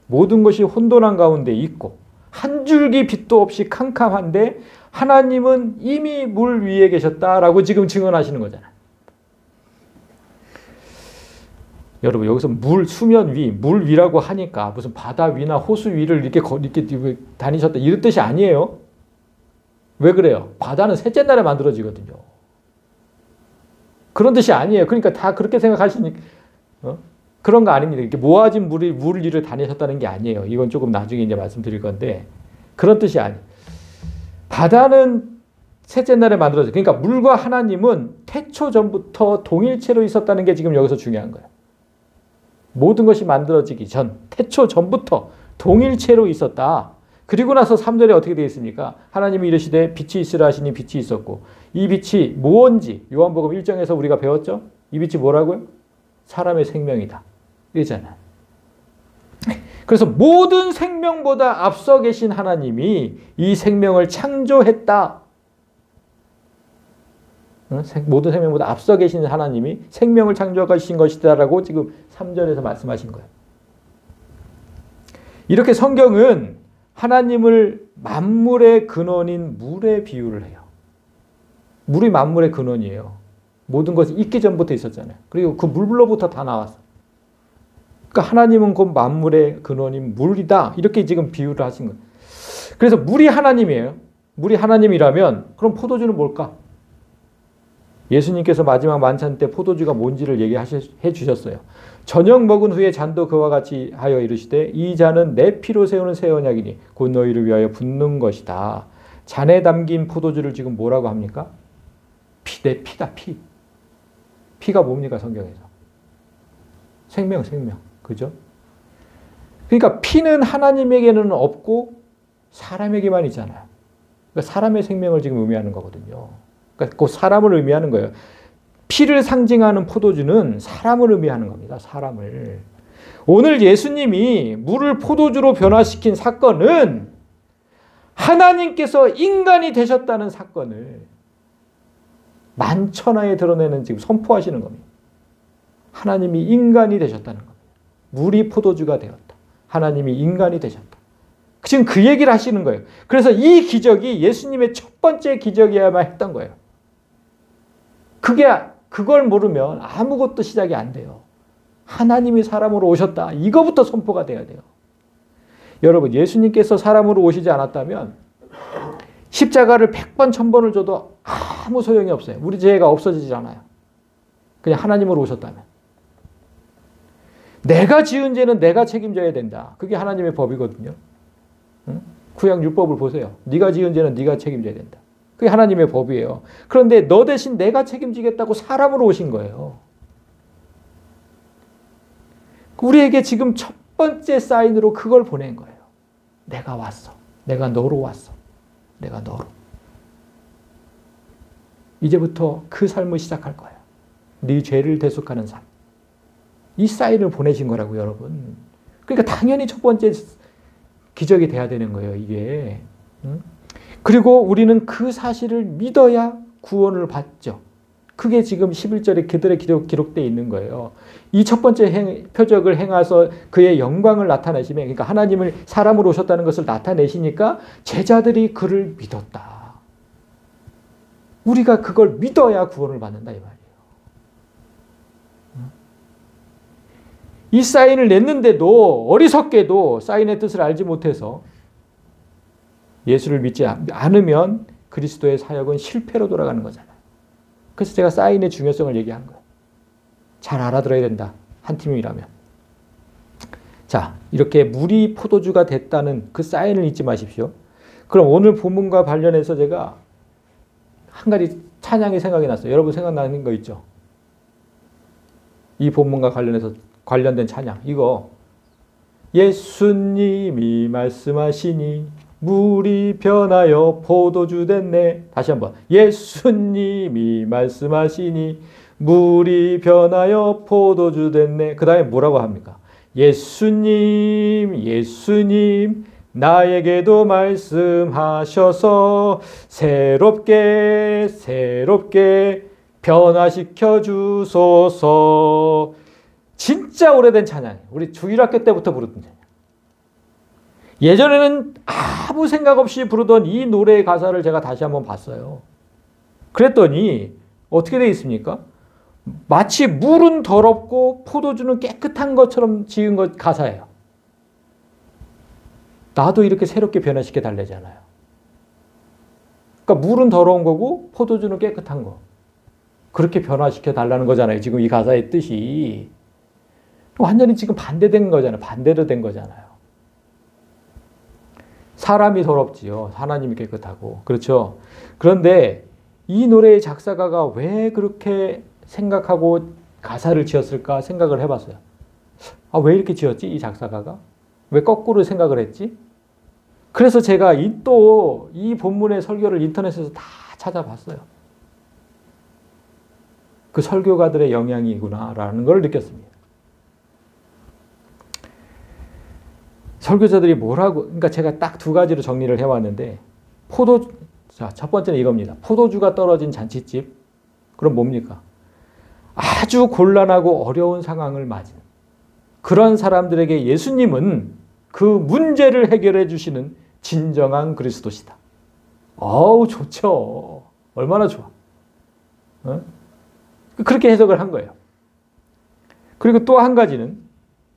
모든 것이 혼돈한 가운데 있고 한 줄기 빛도 없이 캄캄한데 하나님은 이미 물 위에 계셨다라고 지금 증언하시는 거잖아요. 여러분 여기서 물 수면 위, 물 위라고 하니까 무슨 바다 위나 호수 위를 이렇게 다니셨다 이런 뜻이 아니에요. 왜 그래요? 바다는 셋째 날에 만들어지거든요. 그런 뜻이 아니에요. 그러니까 다 그렇게 생각하시니까 그런 거 아닙니다. 이렇게 모아진 물 위를 다니셨다는 게 아니에요. 이건 조금 나중에 이제 말씀드릴 건데 그런 뜻이 아니에요. 바다는 셋째 날에 만들어져. 그러니까 물과 하나님은 태초 전부터 동일체로 있었다는 게 지금 여기서 중요한 거예요. 모든 것이 만들어지기 전, 태초 전부터 동일체로 있었다. 그리고 나서 3절에 어떻게 되어 있습니까? 하나님이 이르시되 빛이 있으라 하시니 빛이 있었고 이 빛이 무언지 요한복음 1장에서 우리가 배웠죠? 이 빛이 뭐라고요? 사람의 생명이다. 이러잖아요. 그래서 모든 생명보다 앞서 계신 하나님이 이 생명을 창조했다. 모든 생명보다 앞서 계신 하나님이 생명을 창조하신 것이다라고 지금 3절에서 말씀하신 거예요. 이렇게 성경은 하나님을 만물의 근원인 물에 비유를 해요. 물이 만물의 근원이에요. 모든 것이 있기 전부터 있었잖아요. 그리고 그 물로부터 다 나왔어. 그러니까 하나님은 곧 만물의 근원인 물이다. 이렇게 지금 비유를 하신 거예요. 그래서 물이 하나님이에요. 물이 하나님이라면 그럼 포도주는 뭘까? 예수님께서 마지막 만찬 때 포도주가 뭔지를 얘기해 주셨어요. 저녁 먹은 후에 잔도 그와 같이 하여 이르시되 이 잔은 내 피로 세우는 새 언약이니 곧 너희를 위하여 붓는 것이다. 잔에 담긴 포도주를 지금 뭐라고 합니까? 내 피다, 피. 피가 뭡니까, 성경에서? 생명. 그죠? 그러니까 피는 하나님에게는 없고 사람에게만 있잖아요. 그러니까 사람의 생명을 지금 의미하는 거거든요. 그러니까 그 사람을 의미하는 거예요. 피를 상징하는 포도주는 사람을 의미하는 겁니다. 사람을. 오늘 예수님이 물을 포도주로 변화시킨 사건은 하나님께서 인간이 되셨다는 사건을 만천하에 드러내는 지금 선포하시는 겁니다. 하나님이 인간이 되셨다는 겁니다. 물이 포도주가 되었다. 하나님이 인간이 되셨다. 지금 그 얘기를 하시는 거예요. 그래서 이 기적이 예수님의 첫 번째 기적이어야만 했던 거예요. 그걸 모르면 아무것도 시작이 안 돼요. 하나님이 사람으로 오셨다. 이거부터 선포가 돼야 돼요. 여러분, 예수님께서 사람으로 오시지 않았다면 십자가를 100번, 1000번을 줘도 아무 소용이 없어요. 우리 죄가 없어지지 않아요. 그냥 하나님으로 오셨다면. 내가 지은 죄는 내가 책임져야 된다. 그게 하나님의 법이거든요. 구약 율법을 보세요. 네가 지은 죄는 네가 책임져야 된다. 그게 하나님의 법이에요. 그런데 너 대신 내가 책임지겠다고 사람으로 오신 거예요. 우리에게 지금 첫 번째 사인으로 그걸 보낸 거예요. 내가 왔어. 내가 너로 왔어. 내가 너로. 이제부터 그 삶을 시작할 거야. 네 죄를 대속하는 삶. 이 사인을 보내신 거라고, 여러분. 그러니까 당연히 첫 번째 기적이 돼야 되는 거예요, 이게. 그리고 우리는 그 사실을 믿어야 구원을 받죠. 그게 지금 11절에 그들의 기록되어 있는 거예요. 이 첫 번째 표적을 행하서 그의 영광을 나타내시면, 그러니까 하나님을 사람으로 오셨다는 것을 나타내시니까 제자들이 그를 믿었다. 우리가 그걸 믿어야 구원을 받는다 이 말이에요. 이 사인을 냈는데도 어리석게도 사인의 뜻을 알지 못해서 예수를 믿지 않으면 그리스도의 사역은 실패로 돌아가는 거잖아요. 그래서 제가 사인의 중요성을 얘기한 거예요. 잘 알아들어야 된다. 한 팀이라면. 자, 이렇게 물이 포도주가 됐다는 그 사인을 잊지 마십시오. 그럼 오늘 본문과 관련해서 제가 한 가지 찬양이 생각이 났어요. 여러분 생각나는 거 있죠? 이 본문과 관련된 찬양. 이거 예수님이 말씀하시니 물이 변하여 포도주 됐네. 다시 한번. 예수님이 말씀하시니 물이 변하여 포도주 됐네. 그 다음에 뭐라고 합니까? 예수님, 예수님, 나에게도 말씀하셔서 새롭게, 새롭게 변화시켜 주소서. 진짜 오래된 찬양이에요. 우리 주일학교 때부터 부르던 찬양. 예전에는 아무 생각 없이 부르던 이 노래의 가사를 제가 다시 한번 봤어요. 그랬더니 어떻게 되어 있습니까? 마치 물은 더럽고 포도주는 깨끗한 것처럼 지은 것 가사예요. 나도 이렇게 새롭게 변화시켜 달래잖아요. 그러니까 물은 더러운 거고 포도주는 깨끗한 거. 그렇게 변화시켜 달라는 거잖아요. 지금 이 가사의 뜻이. 완전히 지금 반대된 거잖아요. 반대로 된 거잖아요. 사람이 더럽지요. 하나님이 깨끗하고. 그렇죠? 그런데 이 노래의 작사가가 왜 그렇게 생각하고 가사를 지었을까 생각을 해봤어요. 아, 왜 이렇게 지었지? 이 작사가가? 왜 거꾸로 생각을 했지? 그래서 제가 이 본문의 설교를 인터넷에서 다 찾아봤어요. 그 설교가들의 영향이구나라는 걸 느꼈습니다. 설교자들이 뭐라고, 그러니까 제가 딱 두 가지로 정리를 해왔는데, 자, 첫 번째는 이겁니다. 포도주가 떨어진 잔칫집. 그럼 뭡니까? 아주 곤란하고 어려운 상황을 맞은 그런 사람들에게 예수님은 그 문제를 해결해 주시는 진정한 그리스도시다. 어우, 좋죠. 얼마나 좋아. 어? 그렇게 해석을 한 거예요. 그리고 또 한 가지는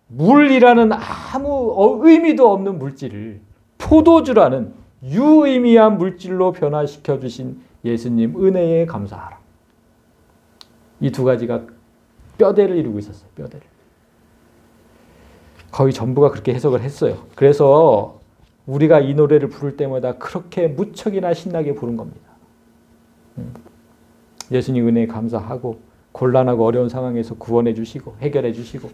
물이라는 아무 의미도 없는 물질을 포도주라는 유의미한 물질로 변화시켜 주신 예수님 은혜에 감사하라. 이 두 가지가 뼈대를 이루고 있었어요. 뼈대를. 거의 전부가 그렇게 해석을 했어요. 그래서 우리가 이 노래를 부를 때마다 그렇게 무척이나 신나게 부른 겁니다. 예수님 은혜에 감사하고 곤란하고 어려운 상황에서 구원해 주시고 해결해 주시고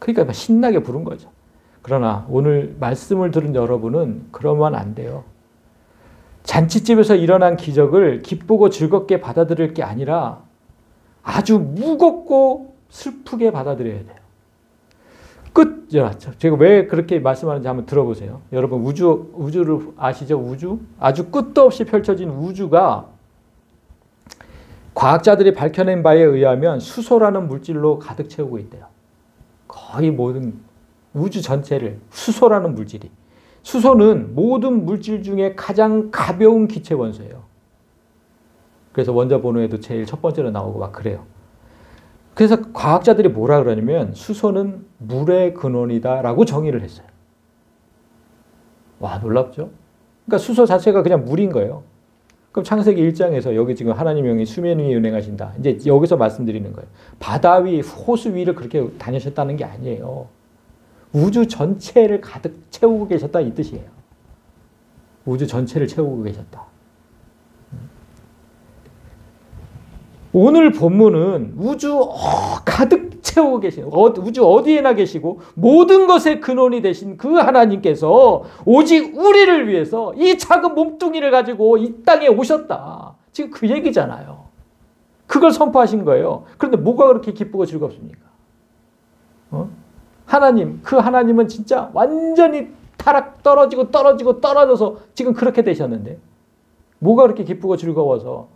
그러니까 신나게 부른 거죠. 그러나 오늘 말씀을 들은 여러분은 그러면 안 돼요. 잔치집에서 일어난 기적을 기쁘고 즐겁게 받아들일 게 아니라 아주 무겁고 슬프게 받아들여야 돼요. 제가 왜 그렇게 말씀하는지 한번 들어보세요. 여러분 우주를 아시죠? 우주? 아주 끝도 없이 펼쳐진 우주가 과학자들이 밝혀낸 바에 의하면 수소라는 물질로 가득 채우고 있대요. 거의 모든 우주 전체를 수소라는 물질이. 수소는 모든 물질 중에 가장 가벼운 기체 원소예요. 그래서 원자 번호에도 제일 첫 번째로 나오고 막 그래요. 그래서 과학자들이 뭐라 그러냐면 수소는 물의 근원이다라고 정의를 했어요. 와, 놀랍죠? 그러니까 수소 자체가 그냥 물인 거예요. 그럼 창세기 1장에서 여기 지금 하나님 영이 수면 위에 운행하신다. 이제 여기서 말씀드리는 거예요. 바다 위, 호수 위를 그렇게 다니셨다는 게 아니에요. 우주 전체를 가득 채우고 계셨다 이 뜻이에요. 우주 전체를 채우고 계셨다. 오늘 본문은 우주 가득 채우고 계신 우주 어디에나 계시고 모든 것의 근원이 되신 그 하나님께서 오직 우리를 위해서 이 작은 몸뚱이를 가지고 이 땅에 오셨다. 지금 그 얘기잖아요. 그걸 선포하신 거예요. 그런데 뭐가 그렇게 기쁘고 즐겁습니까? 하나님, 그 하나님은 진짜 완전히 떨어져서 지금 그렇게 되셨는데 뭐가 그렇게 기쁘고 즐거워서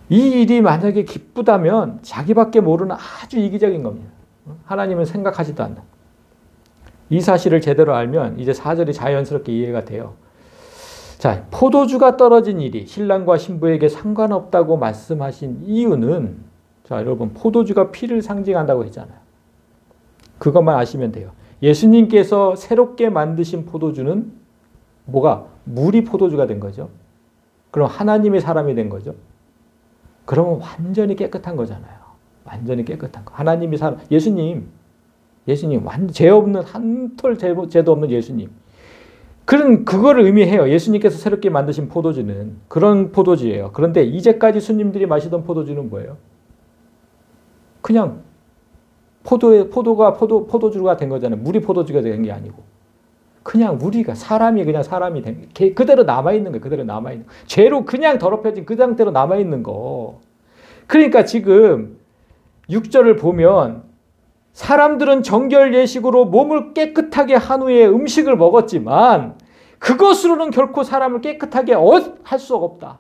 이 일이 만약에 기쁘다면 자기밖에 모르는 아주 이기적인 겁니다. 하나님은 생각하지도 않는. 이 사실을 제대로 알면 이제 4절이 자연스럽게 이해가 돼요. 자, 포도주가 떨어진 일이 신랑과 신부에게 상관없다고 말씀하신 이유는, 자, 여러분, 포도주가 피를 상징한다고 했잖아요. 그것만 아시면 돼요. 예수님께서 새롭게 만드신 포도주는 뭐가? 물이 포도주가 된 거죠. 그럼 하나님의 사람이 된 거죠. 그러면 완전히 깨끗한 거잖아요. 완전히 깨끗한 거. 하나님이 사람, 예수님, 죄 없는, 한 톨 죄도 없는 예수님. 그거를 의미해요. 예수님께서 새롭게 만드신 포도주는 그런 포도주예요. 그런데 이제까지 스님들이 마시던 포도주는 뭐예요? 그냥 포도가 포도주가 된 거잖아요. 물이 포도주가 된 게 아니고. 그냥 우리가 사람이 된, 그대로 남아있는 거예요. 그대로 남아있는 거. 죄로 그냥 더럽혀진 그 상태로 남아있는 거. 그러니까 지금 6절을 보면 사람들은 정결 예식으로 몸을 깨끗하게 한 후에 음식을 먹었지만 그것으로는 결코 사람을 깨끗하게 할 수 없다.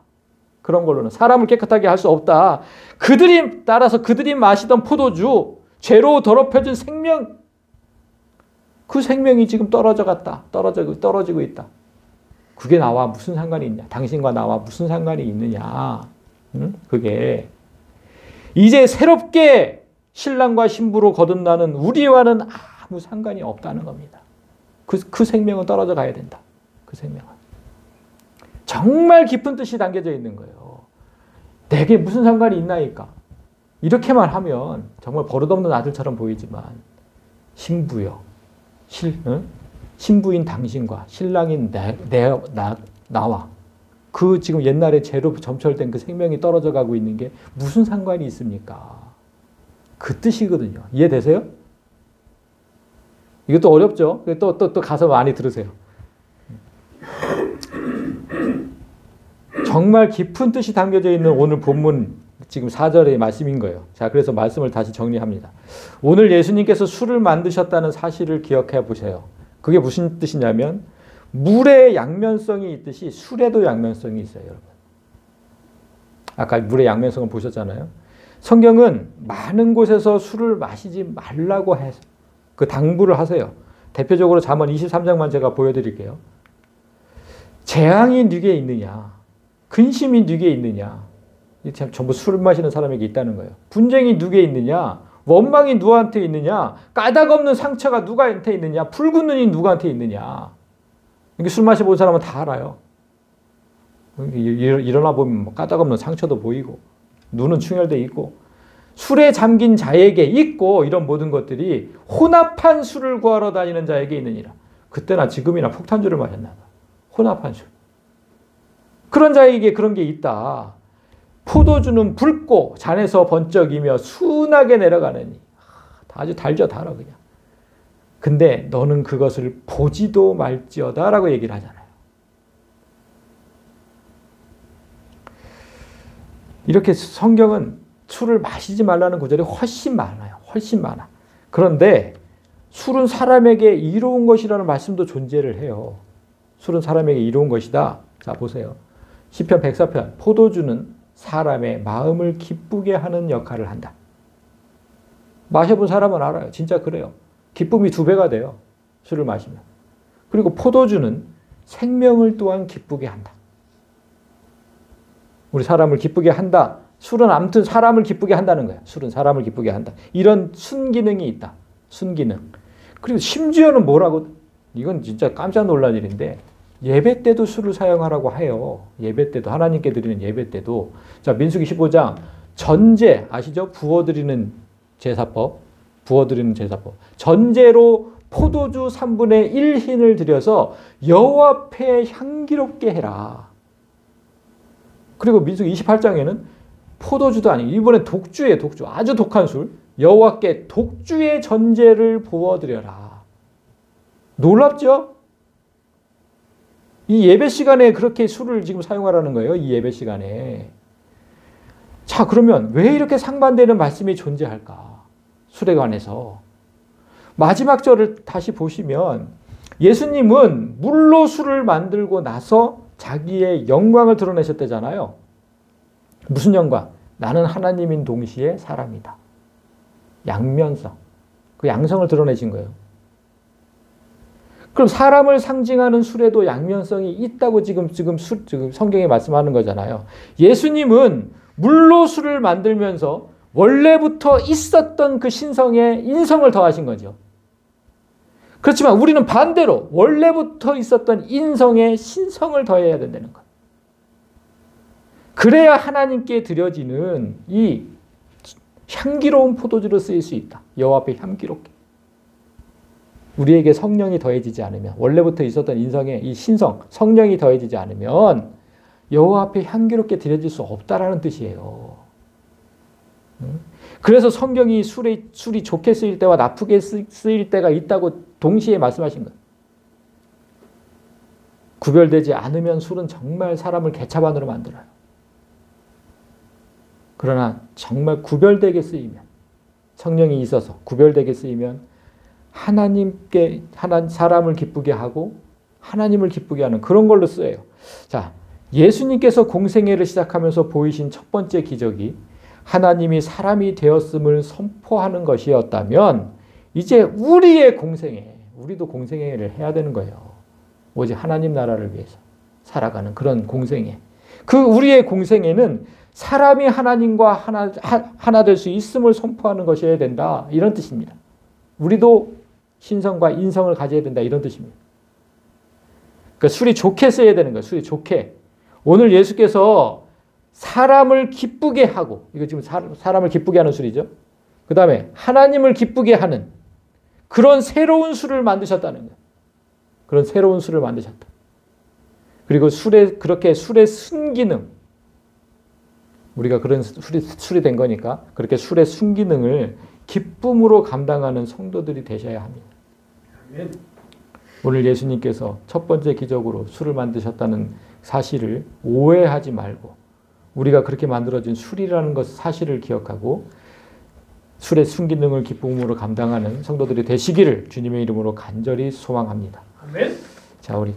그런 걸로는 사람을 깨끗하게 할 수 없다. 따라서 그들이 마시던 포도주, 죄로 더럽혀진 생명, 그 생명이 지금 떨어지고 있다. 그게 나와 무슨 상관이 있냐? 당신과 나와 무슨 상관이 있느냐? 응? 그게 이제 새롭게 신랑과 신부로 거듭나는 우리와는 아무 상관이 없다는 겁니다. 그 생명은 떨어져 가야 된다. 그 생명은. 정말 깊은 뜻이 담겨져 있는 거예요. 내게 무슨 상관이 있나이까? 이렇게만 하면 정말 버릇없는 아들처럼 보이지만 신부요. 신부인 당신과 신랑인 나와 그 지금 옛날에 죄로 점철된 그 생명이 떨어져 가고 있는 게 무슨 상관이 있습니까? 그 뜻이거든요. 이해되세요? 이것도 어렵죠? 또 가서 많이 들으세요. 정말 깊은 뜻이 담겨져 있는 오늘 본문 지금 4절의 말씀인 거예요. 자, 그래서 말씀을 다시 정리합니다. 오늘 예수님께서 술을 만드셨다는 사실을 기억해 보세요. 그게 무슨 뜻이냐면 물의 양면성이 있듯이 술에도 양면성이 있어요, 여러분. 아까 물의 양면성을 보셨잖아요. 성경은 많은 곳에서 술을 마시지 말라고 해서 그 당부를 하세요. 대표적으로 잠언 23장만 제가 보여드릴게요. 재앙이 네게 있느냐, 근심이 네게 있느냐, 전부 술 마시는 사람에게 있다는 거예요. 분쟁이 누구에 있느냐, 원망이 누구한테 있느냐, 까닭 없는 상처가 누구한테 있느냐, 붉은 눈이 누구한테 있느냐. 이게 술 마셔본 사람은 다 알아요. 일어나 보면 까닭 없는 상처도 보이고 눈은 충혈돼 있고 술에 잠긴 자에게 있고 이런 모든 것들이 혼합한 술을 구하러 다니는 자에게 있느니라. 그때나 지금이나 폭탄주를 마셨나 봐. 혼합한 술. 그런 자에게 그런 게 있다. 포도주는 붉고 잔에서 번쩍이며 순하게 내려가느니 아주 달죠, 달아 그냥. 근데 너는 그것을 보지도 말지어다 라고 얘기를 하잖아요. 이렇게 성경은 술을 마시지 말라는 구절이 훨씬 많아요. 훨씬 많아. 그런데 술은 사람에게 이로운 것이라는 말씀도 존재를 해요. 술은 사람에게 이로운 것이다. 자, 보세요. 시편 104편. 포도주는 사람의 마음을 기쁘게 하는 역할을 한다. 마셔본 사람은 알아요. 진짜 그래요. 기쁨이 2배가 돼요. 술을 마시면. 그리고 포도주는 생명을 또한 기쁘게 한다. 우리 사람을 기쁘게 한다. 술은 아무튼 사람을 기쁘게 한다는 거야. 술은 사람을 기쁘게 한다. 이런 순기능이 있다. 순기능. 그리고 심지어는 뭐라고, 이건 진짜 깜짝 놀란 일인데 예배 때도 술을 사용하라고 해요. 예배 때도, 하나님께 드리는 예배 때도. 자, 민수기 15장 전제 아시죠? 부어드리는 제사법. 부어드리는 제사법. 전제로 포도주 3분의 1흰을 들여서 여호와 앞에 향기롭게 해라. 그리고 민수기 28장에는 포도주도 아니고 이번엔 독주예요. 독주. 아주 독한 술. 여호와께 독주의 전제를 부어드려라. 놀랍죠? 이 예배 시간에 그렇게 술을 지금 사용하라는 거예요. 이 예배 시간에. 자, 그러면 왜 이렇게 상반되는 말씀이 존재할까? 술에 관해서. 마지막 절을 다시 보시면 예수님은 물로 술을 만들고 나서 자기의 영광을 드러내셨다잖아요. 무슨 영광? 나는 하나님인 동시에 사람이다. 양면성. 그 양성을 드러내신 거예요. 그럼 사람을 상징하는 술에도 양면성이 있다고 지금 성경에 말씀하는 거잖아요. 예수님은 물로 술을 만들면서 원래부터 있었던 그 신성에 인성을 더하신 거죠. 그렇지만 우리는 반대로 원래부터 있었던 인성에 신성을 더해야 된다는 것. 그래야 하나님께 드려지는 이 향기로운 포도주로 쓰일 수 있다. 여호와 앞에 향기롭게. 우리에게 성령이 더해지지 않으면, 원래부터 있었던 인성의 이 신성, 성령이 더해지지 않으면 여호와 앞에 향기롭게 드려질 수 없다라는 뜻이에요. 그래서 성경이 술이 좋게 쓰일 때와 나쁘게 쓰일 때가 있다고 동시에 말씀하신 거예요. 구별되지 않으면 술은 정말 사람을 개차반으로 만들어요. 그러나 정말 구별되게 쓰이면, 성령이 있어서 구별되게 쓰이면 하나님께 사람을 기쁘게 하고 하나님을 기쁘게 하는 그런 걸로 쓰여요. 자, 예수님께서 공생애를 시작하면서 보이신 첫 번째 기적이 하나님이 사람이 되었음을 선포하는 것이었다면 이제 우리의 공생애, 우리도 공생애를 해야 되는 거예요. 오직 하나님 나라를 위해서 살아가는 그런 공생애. 그 우리의 공생애는 사람이 하나님과 하나 될 수 있음을 선포하는 것이어야 된다. 이런 뜻입니다. 우리도 신성과 인성을 가져야 된다. 이런 뜻입니다. 그러니까 술이 좋게 써야 되는 거예요. 술이 좋게. 오늘 예수께서 사람을 기쁘게 하고, 이거 지금 사람을 기쁘게 하는 술이죠. 그 다음에 하나님을 기쁘게 하는 그런 새로운 술을 만드셨다는 거예요. 그런 새로운 술을 만드셨다. 그리고 그렇게 술의 순기능, 우리가 그런 술이 된 거니까 그렇게 술의 순기능을 기쁨으로 감당하는 성도들이 되셔야 합니다. 오늘 예수님께서 첫 번째 기적으로 술을 만드셨다는 사실을 오해하지 말고 우리가 그렇게 만들어진 술이라는 것 사실을 기억하고 술의 순기능을 기쁨으로 감당하는 성도들이 되시기를 주님의 이름으로 간절히 소망합니다. 아멘. 자, 우리